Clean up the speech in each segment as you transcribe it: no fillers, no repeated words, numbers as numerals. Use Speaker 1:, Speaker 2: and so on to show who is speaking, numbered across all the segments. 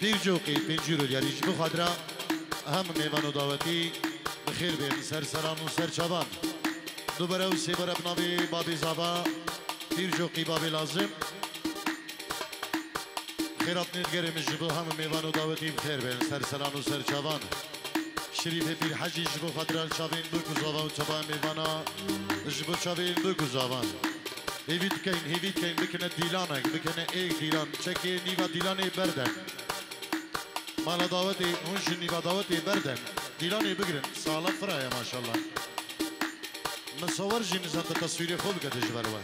Speaker 1: دیر جوقی پنجی رو دیاری جبو خادرا هم میوان و دعوتی بخیر بین سر سران و سر چابان دوباره و سی بره بناوی بابی زابا دیر جوقی بابی لازم خیرات نیدگرم جبو هم میوان و دعوتی بخیر بین سر سران و سر چابان شریف پیر حجی جبو خادرا چابین بکو زابا و چابان میوانا جبو چابین بکو زابان هیوید کن بکنه دیلانک بکنه ایک دیلان چکه نیوا دیلانه بردن مالا دعوتی هونش نیوا دعوتی بردن دیلانه بگرن سالا فرایه ماشالله مصور جی نزد تصویر خوب کده جبروه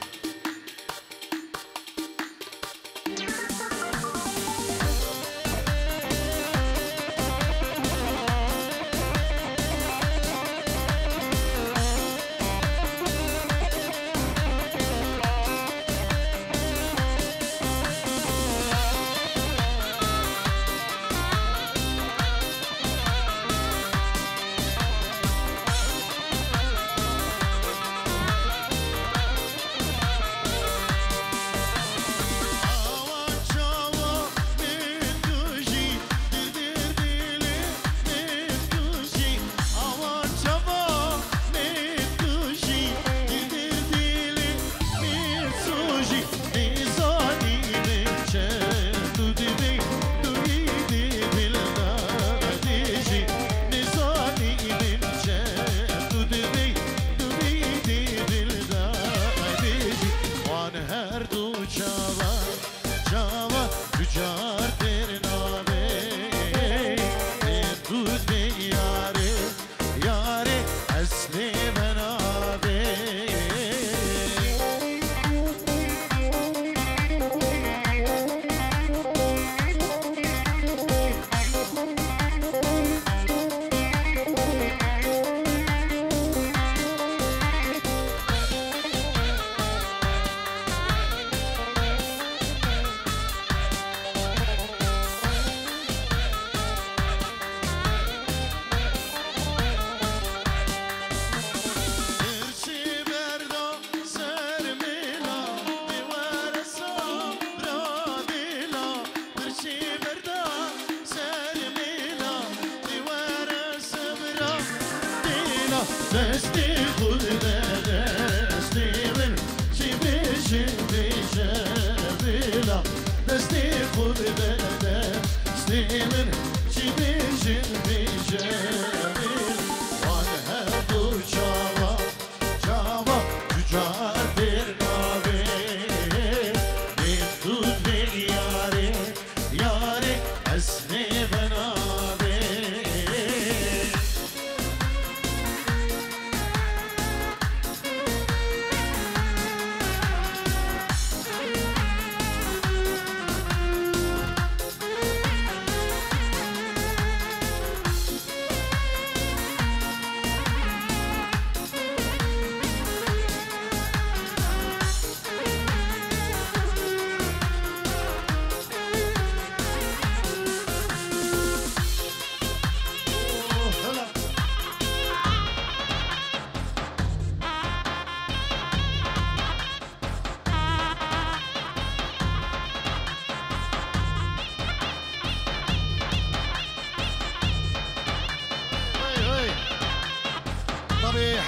Speaker 2: دستی خود دستی من چی بیشی بیشه بیلا دستی خود دستی من چی بیشی بیشه بیلا وان هر دو چاوا چاوا جوجار در ناوی بین دود یاری یاری اسنی بناوی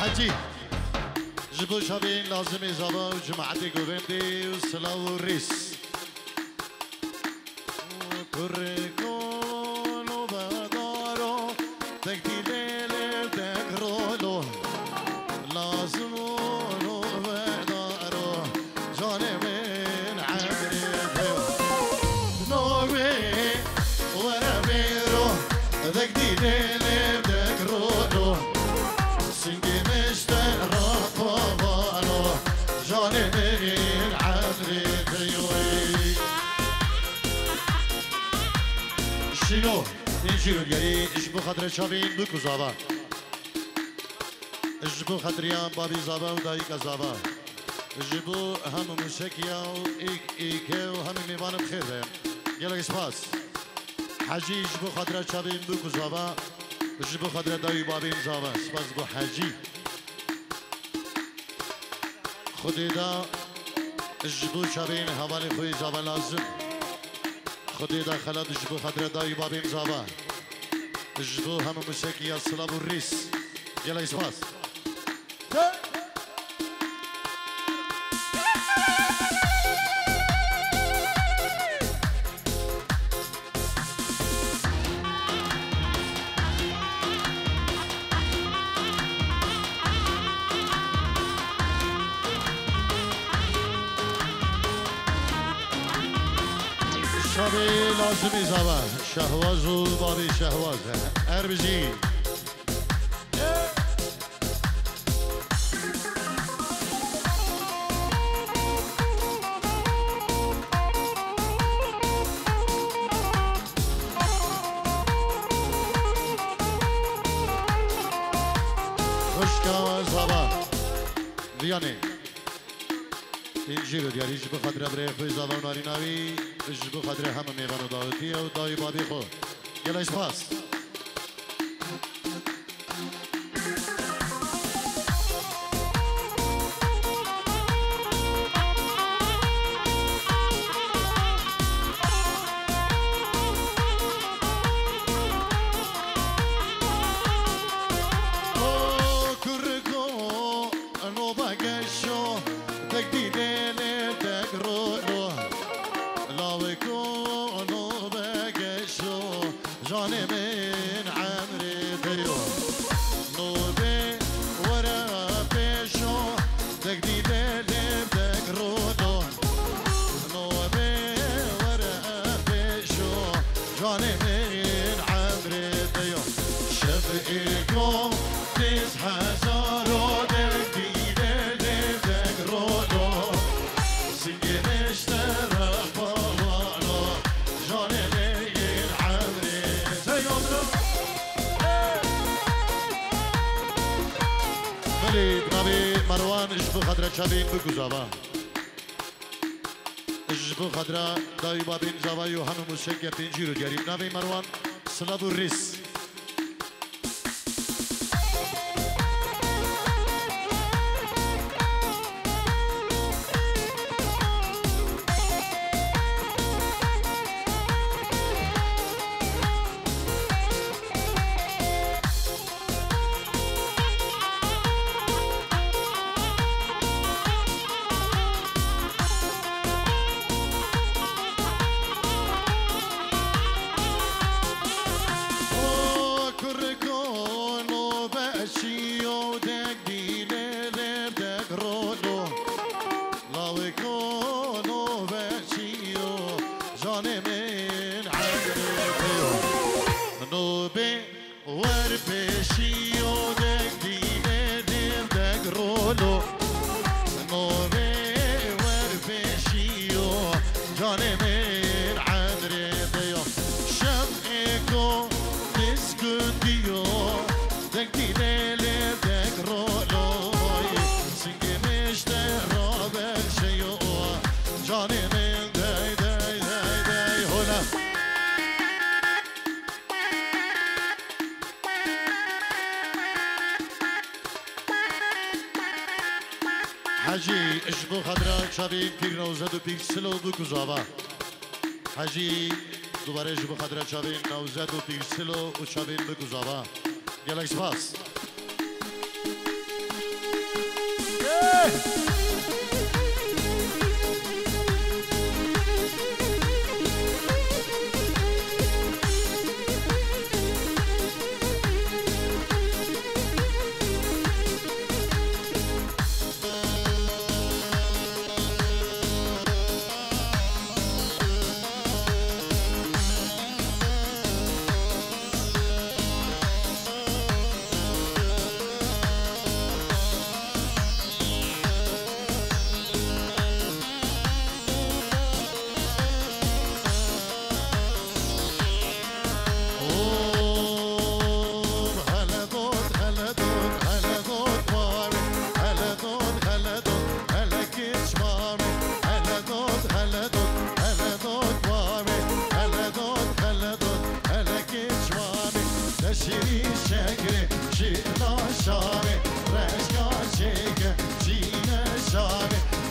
Speaker 1: حجي جبو شابين لازم يزابا وجماعتي قوبندي والصلاة والريس كوريكولو بدارو تكتي ليلي تكرولو لازمونو بدارو جاني من عمري نوبي ورميرو تكتي ليلي تكرولو سنجي مشتاق رقبانو جاني من عمري ديوي شنو نجيو الجري اجبو خاطر شابين بكو زابا اجبو خاطريان بابي زابا ودايكا زابا اجبو هم موسيقيا وايكا وهم ميوان بخير بهم يلا اسباس حجي اجبو خاطر شابين بكو زابا اجبو خاطر داي بابي زابا سباس بو حجي خودي دا اجبو شابين حوالي خوي زابا لازم خدي داخلات جبو خدرة داي بابين زابا جبو هم مساكي الصلاب والريس يلا يسواس شابي لازمي زابا شهواز وبابي شهواز اربجي خشكا زابا دياني اینجیرو دیاری جبو خاطر برای خوی زبان ناری ناوی جبو خاطر همه میوان و داوتیه و دایی بابی خو گلش پاس مروان اجبو خدرة شابين بكو زابا اجبو خدرة داي بابين زابا يوحنا موسيقى بينجيرو دياري نابي مروان سلابو الريس حاجی اشبو خدرا چابین پیر نوزد و پیر سلو بکو زابا حاجی دوباره اشبو خدرا چابین نوزد و پیر سلو و چابین بکو زابا گلک سپاس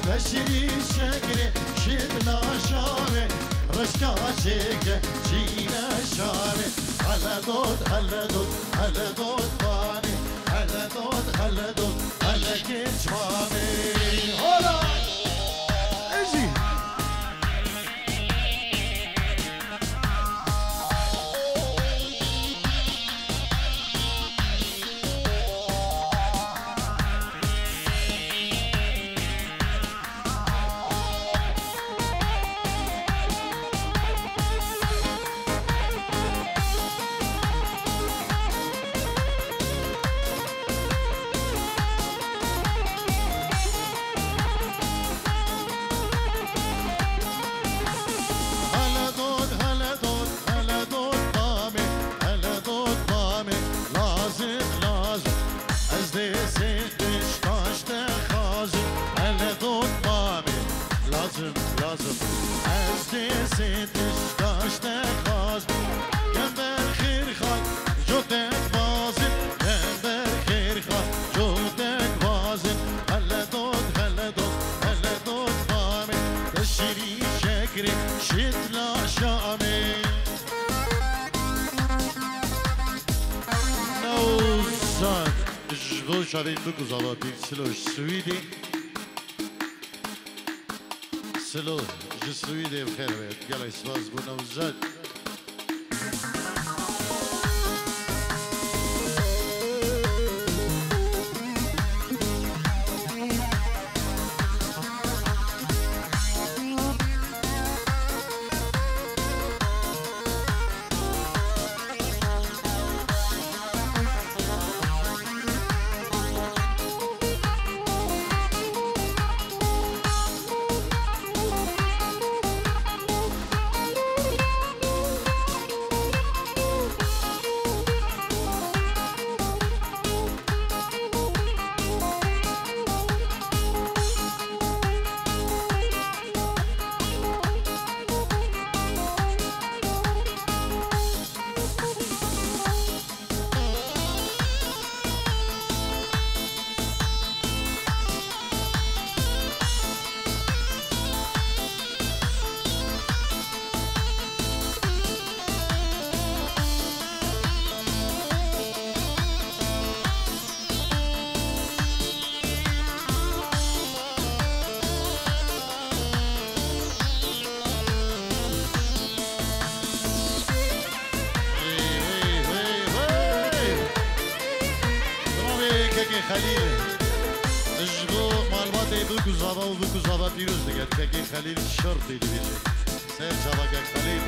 Speaker 2: بشری شکر شدنا شاره رشکا شکر جینا شاره هلا دود هلا دود هلا دود بانی هلا دود هلا دود هلا کچ بانی هلا اجی
Speaker 1: شاید بگو زبادی سلوش سویدی سلو جسویدی بخیر بید گلای سواز بو نوزد خلیل اجبو معلومات بگو زبا و بگو زبا پیروز دیگر که خلیل شرط دیدی بیشه سر جواب که خلیل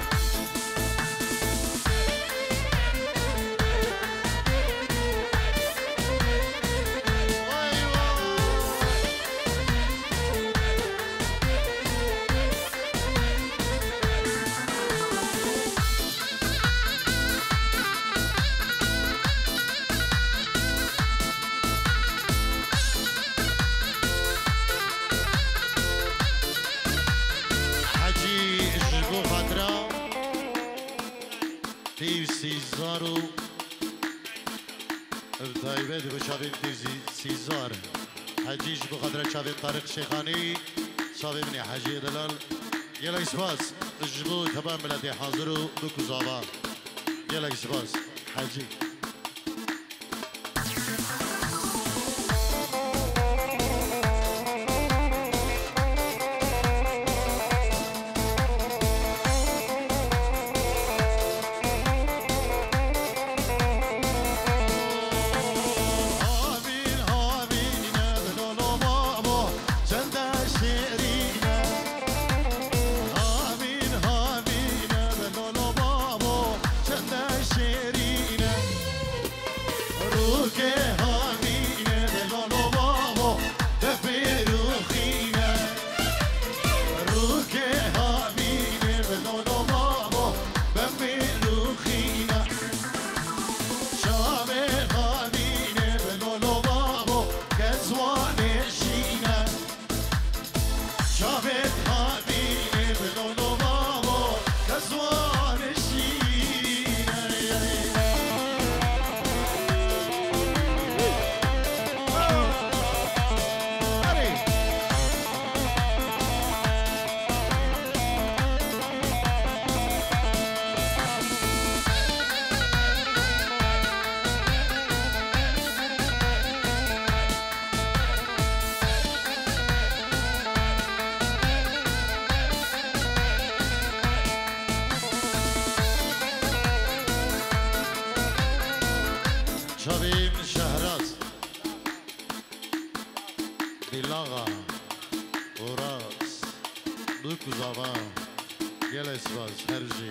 Speaker 1: تیر سیزارو ارتایبه دی بشاوین تیر سیزار حجیج بخدر چاوین طارق شیخانی شاوین منی حجی دلال یلا اسباس اجبو تمام ملدی حاضرو بکو زابا یلا اسباس حجی دوك وزافان جلس باز هرجي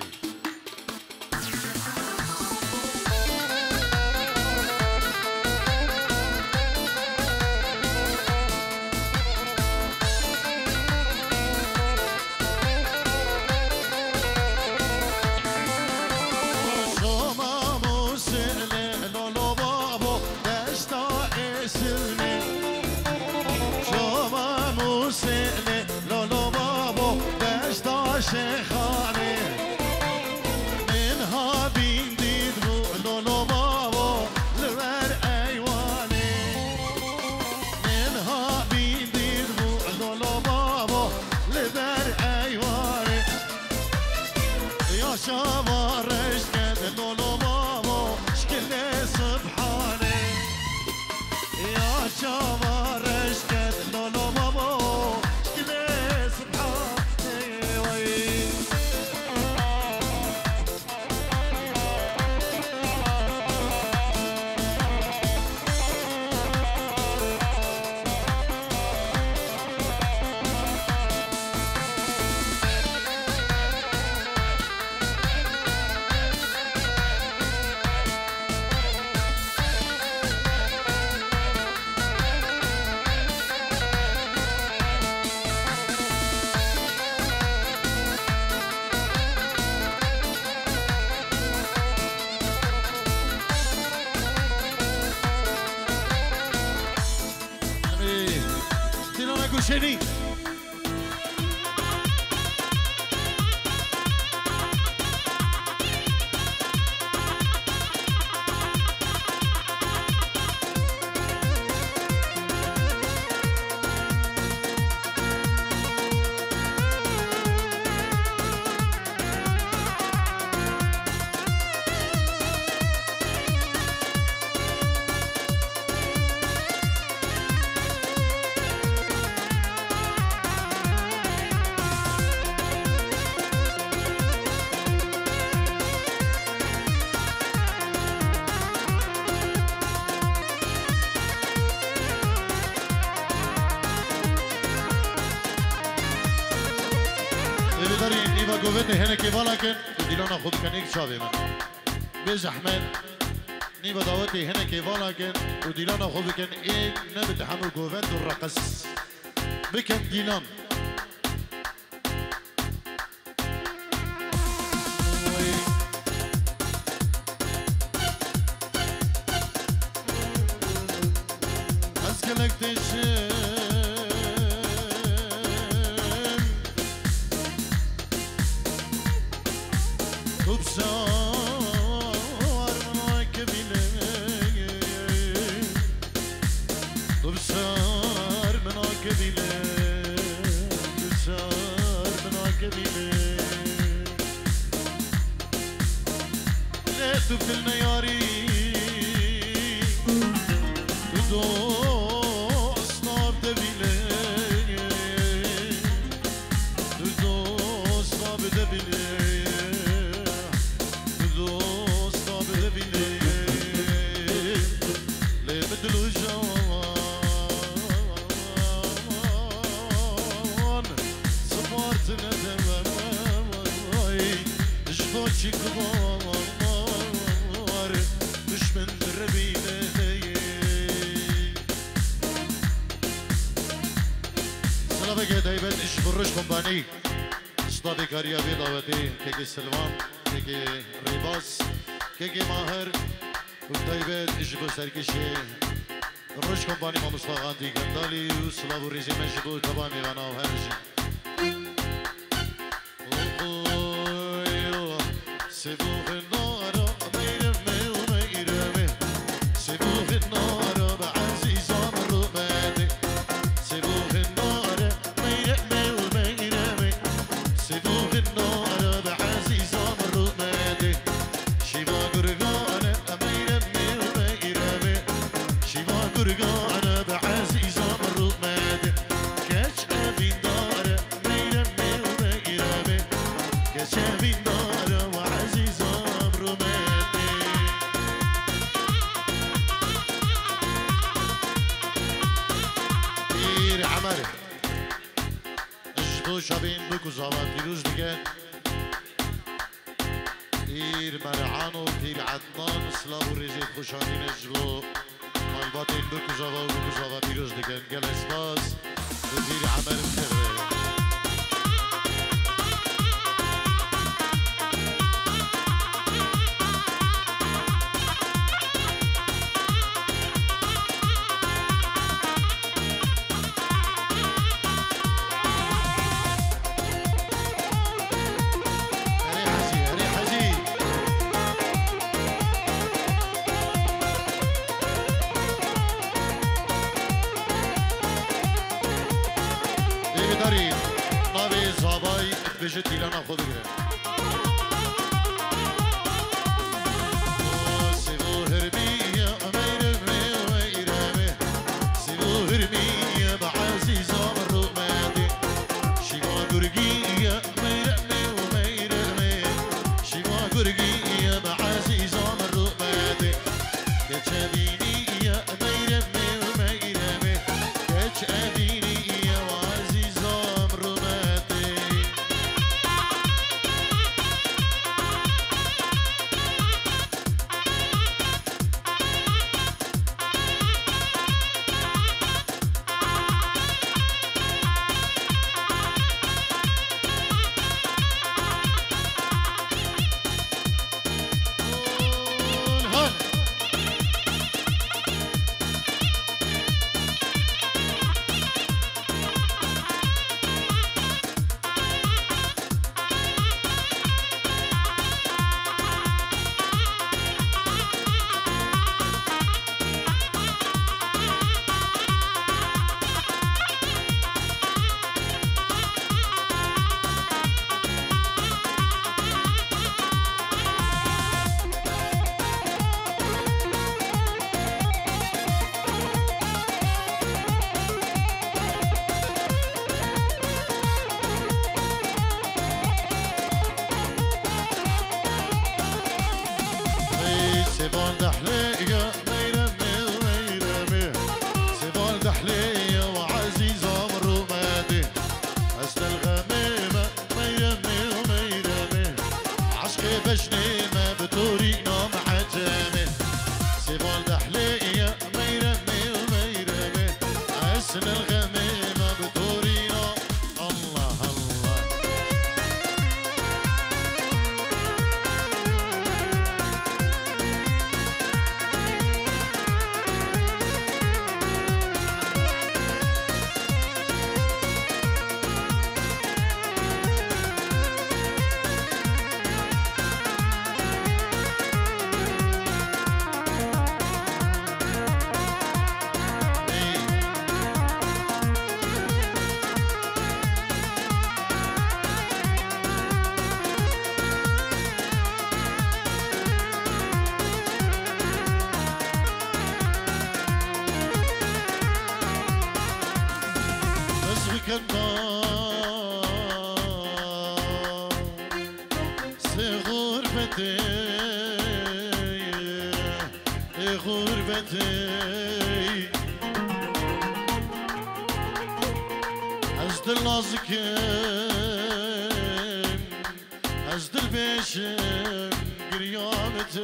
Speaker 2: شيخاني منها بين ديد لولو بابو لبر ايواني منها بين ديد لولو بابو لبر ايواني يا شوارش كد لولو بابو شكل سبحاني يا شوارش كد لولو بابو شني قوتي هنا كيف ولكن وديلونا خذ كنيك شابي من بيج احمد نيبا دعوتي هنا كيف ولكن وديلونا خذ كن ايه نبت حمل قوات الرقص بكن ديلان اسكلك تشي شفت المياري دوست نابده بیله دوست نابده بیله دوست نابده بیله لبدلو جوان سپارت ندمم جبا چی کبان من دربيني سلامك يا دايما ايش برش كومباني اشطابي كاريا بيضاوتي كيكي سلمان كيكي ريباس كيكي ماهر ودايما ايش بسركشي الرش كومباني ما مصطفى غاندي قندالي وسلابو ريزيمن جبو تبامي وانا وهرجي سيبوه النار عزيزة
Speaker 1: جبو شبین بکو زاوان پیروز دیگه پیر مرعان و پیر عدنان سلاو و ریزید خوشاندین جبو مایبات این بکو زاوان پیروز دیگه گل اسباس و پیر عمر بخیره بشه تیلان خود بگیره سیبو هرمیه میرمه و ایرمه سیبو هرمیه با عزیزام رو مده شیما گرگیه میرمه و میرمه شیما گرگیه با عزیزام رو مده گچ بینیه میرمه و میرمه گچ بینیه و عزیزام رو مده سيفون دحلية ميرمي وميرمي سيفون دحلية وعزيزة مرمادي أسد الغميمة ميرمي وميرمي عشقي بشنيمة بتورينا محتامي سيفون دحلية ميرمي وميرمي أسد الغميمة بتورينا الله الله غربتي أزد اللازكم أزد البيشم قريامتي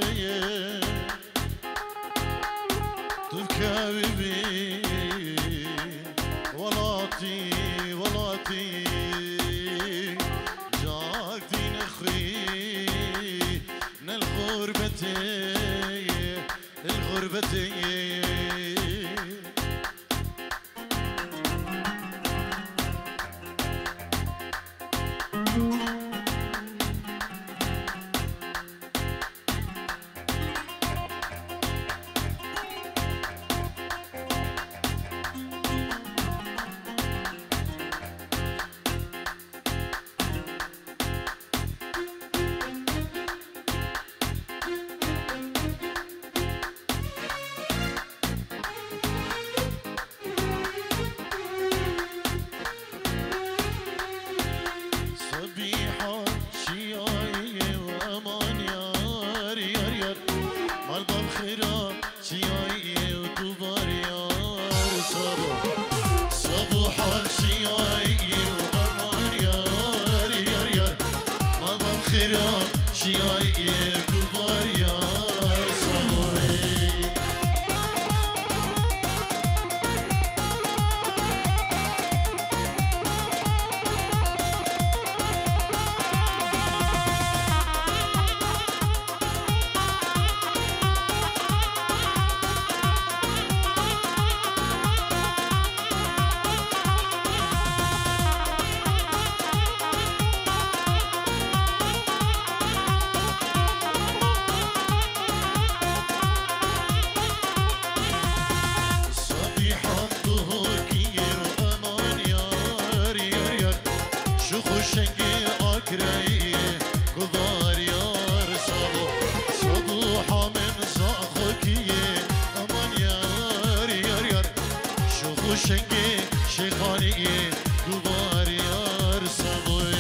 Speaker 1: تفكاوي ولاتي ولاتي جاك دين أخي الغربتي الغربتي
Speaker 2: كلية دوبار يار صبوي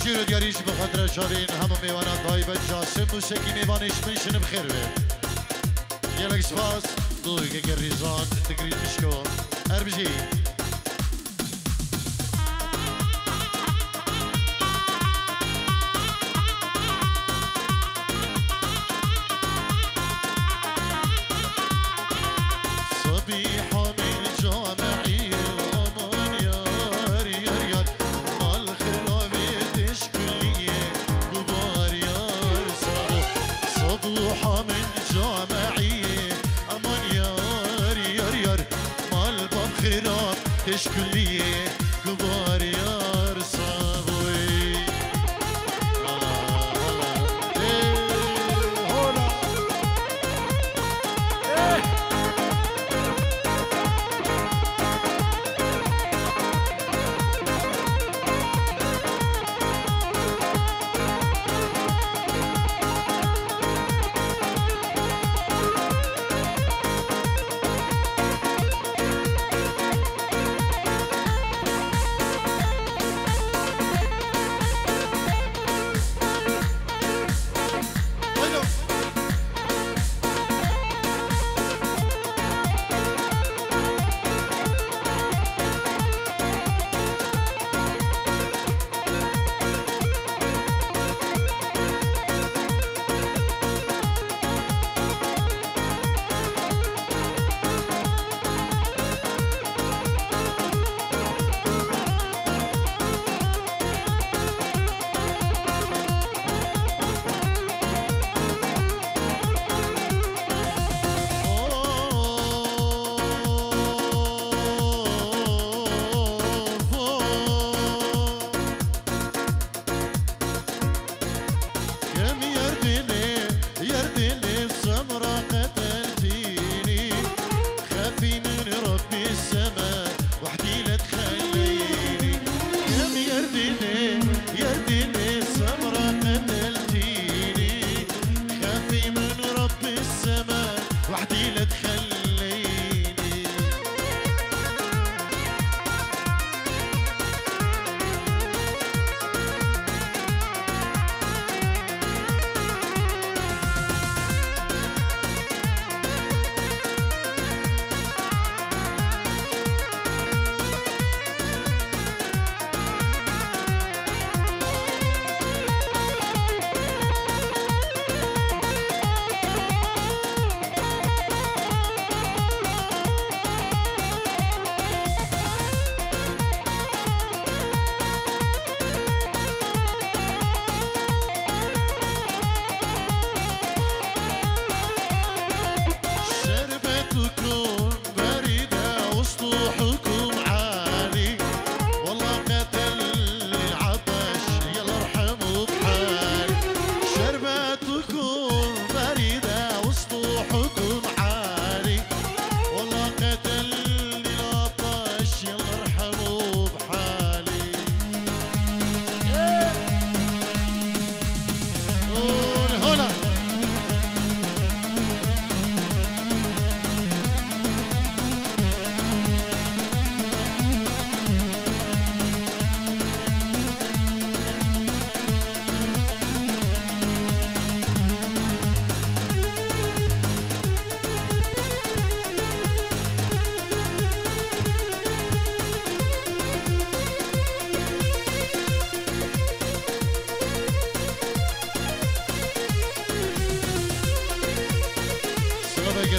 Speaker 2: جيرو دياريش بخاطر شارين همو ميوانا طايبة جاسم موسيقي ميوانش منشن بخير بي يلك سفاس دوي كي الريزان تقريد مشكو اربجي صبيحة من جامعي أمان يار يار يار مال خرابي صبوحة من جامعية أمان يار يار يار مال باب خراب تشكلية كبار يار صابوي هلا هلا هلا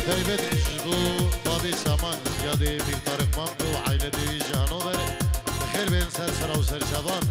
Speaker 2: تایبت اجبو بابی سامان زیاده بی طارق مامدو عائله دی جانوبر بخیر بین سر و سر جوان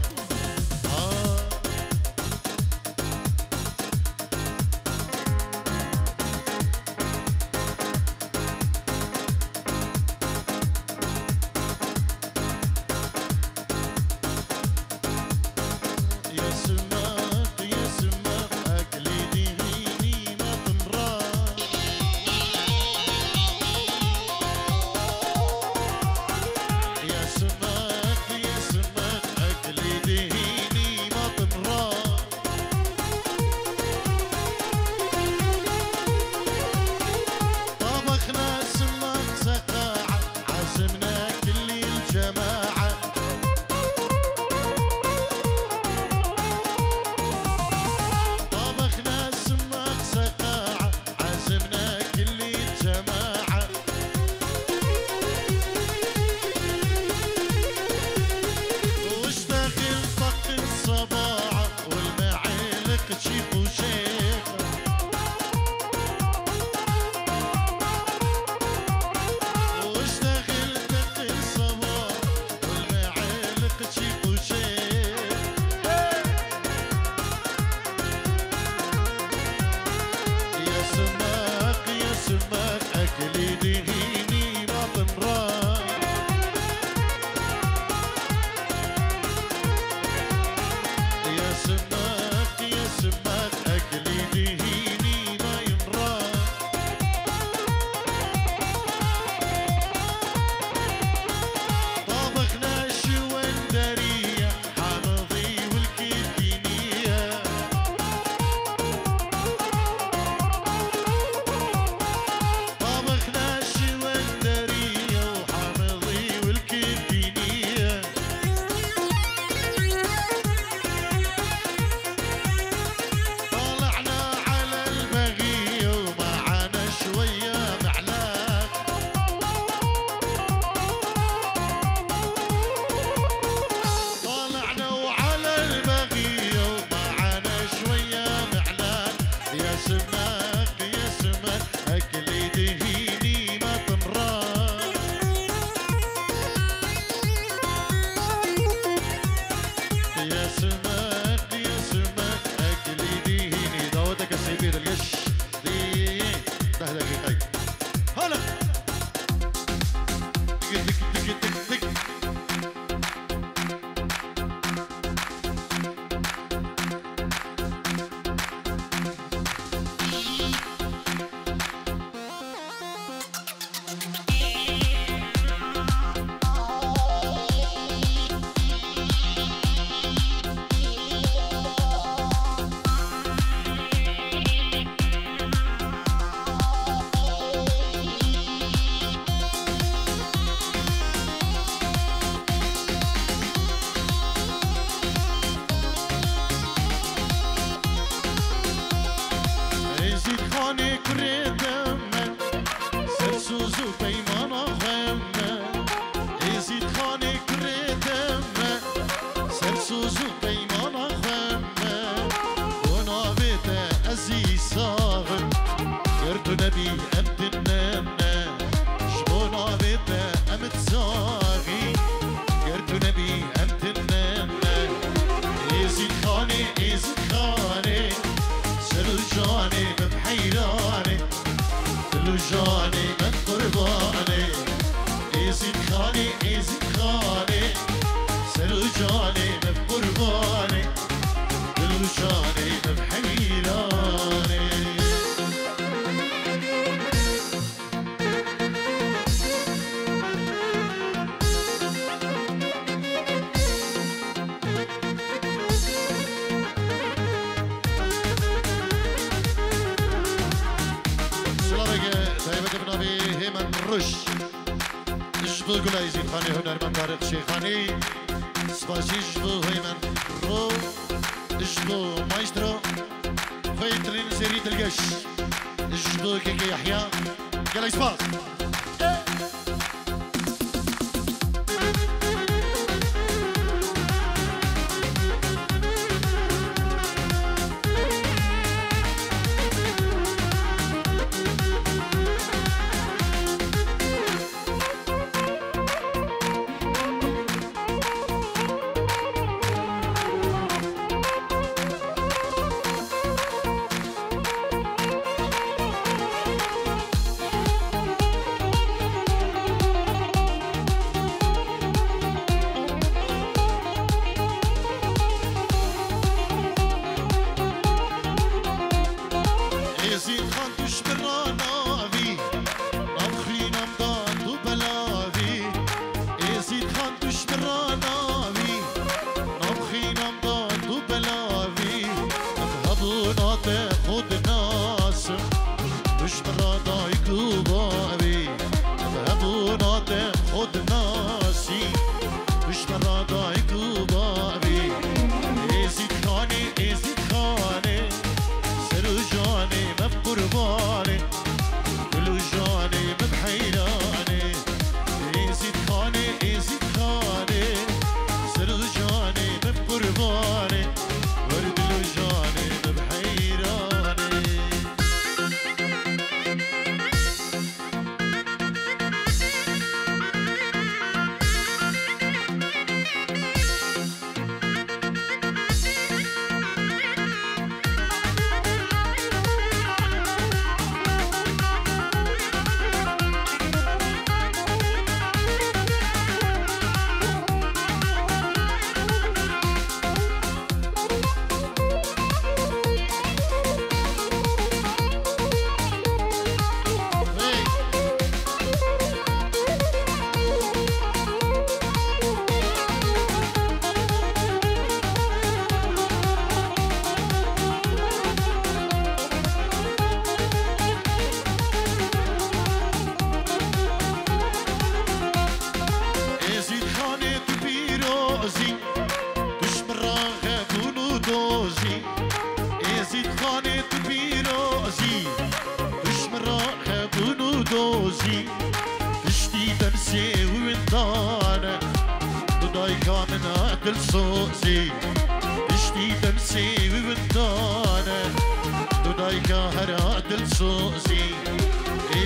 Speaker 1: دایکا هر دل سوزی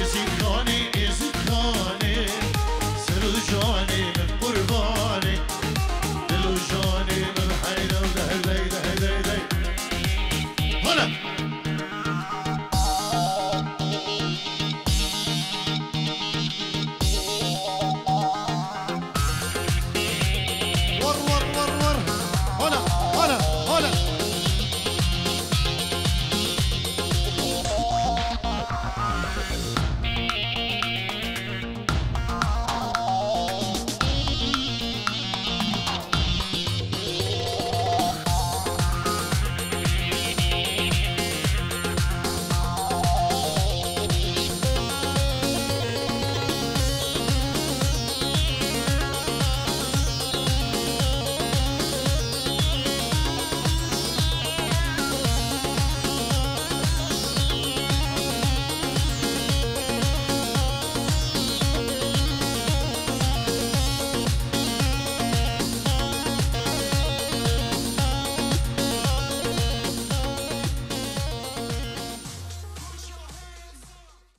Speaker 1: ازی خانه